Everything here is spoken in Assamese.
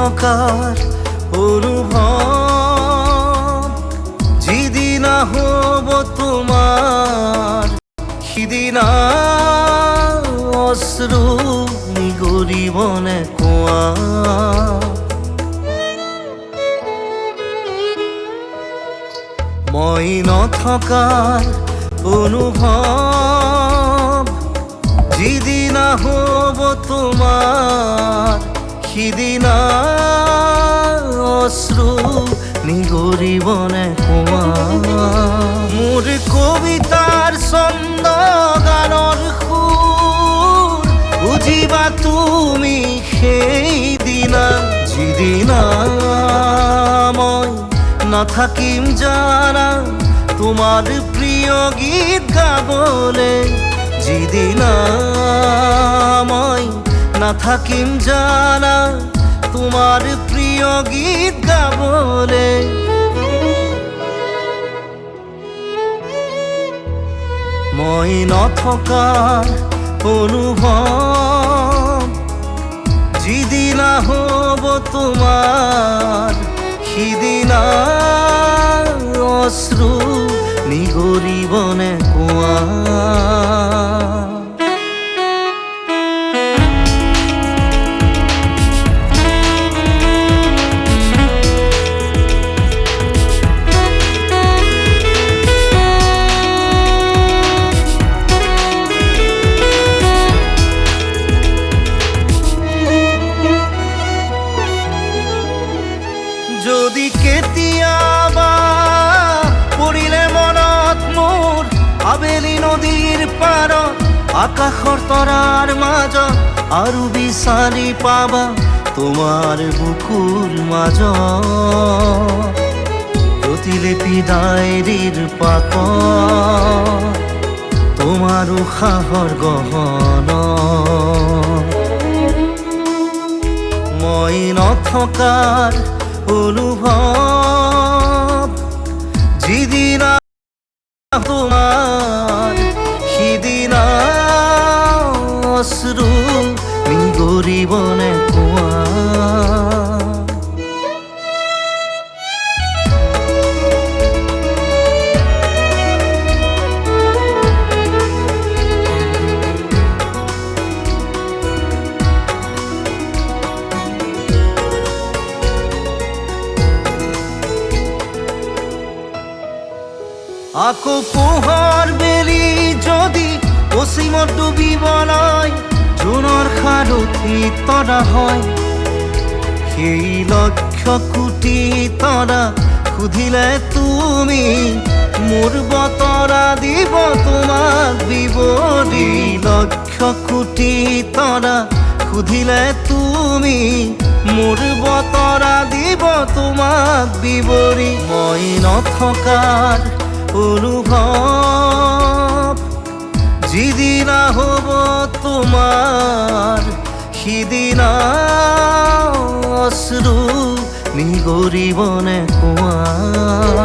নথকাৰ অনুভৱ যিদিনা হ'ব তোমাৰ সিদিনা অশ্ৰু নিগৰিবনে কোৱা মই নথকাৰ অনুভৱ যিদিনা হ'ব তোমাৰ সিদিনা অশ্ৰু নিগৰিবনে কোৱা মোৰ কবিতাৰ ছন্দ গানৰ সুৰ বুজিবা তুমি সেইদিনা যিদিনা মই নাথাকিম জানা তোমাৰ প্ৰিয় গীত গাবলে যিদিনা মই নাথাকিম জানা তোমাৰ প্ৰিয় গীত গাবলে মই নথকাৰ অনুভৱ যিদিনা হ'ব তোমাৰ সিদিনা অশ্ৰু নিগৰিবনে কোৱা যদি কেতিয়াবা পৰিলে মনত মোৰ আবেলি নদীৰ পাৰত আকাশৰ তৰাৰ মাজত আৰু বিচাৰি পাবা তোমাৰ বুকুৰ মাজত প্ৰতিলিপি ডায়েৰীৰ পাতত তোমাৰ উশাহৰ গহনা মই নথকাৰ অনুভৱ যিদিনা তোমাৰ সিদিনা অশ্ৰু নিগৰিবনে কোৱা আকৌ পোহৰ বেলি যদি পশ্চিমত ডুবিবলৈ জোনৰ সাৰথি তৰা হয় সেই লক্ষ কোটি তৰা সুধিলে তুমি মোৰ বতৰা দিব তোমাক বিৱৰি লক্ষ কোটি তৰা সুধিলে তুমি মোৰ বতৰা দিব তোমাক বিৱৰি মই নথকাৰ অনুভৱ যিদিনা হ'ব তোমাৰ সিদিনা অশ্ৰু নিগৰিবনে কোৱা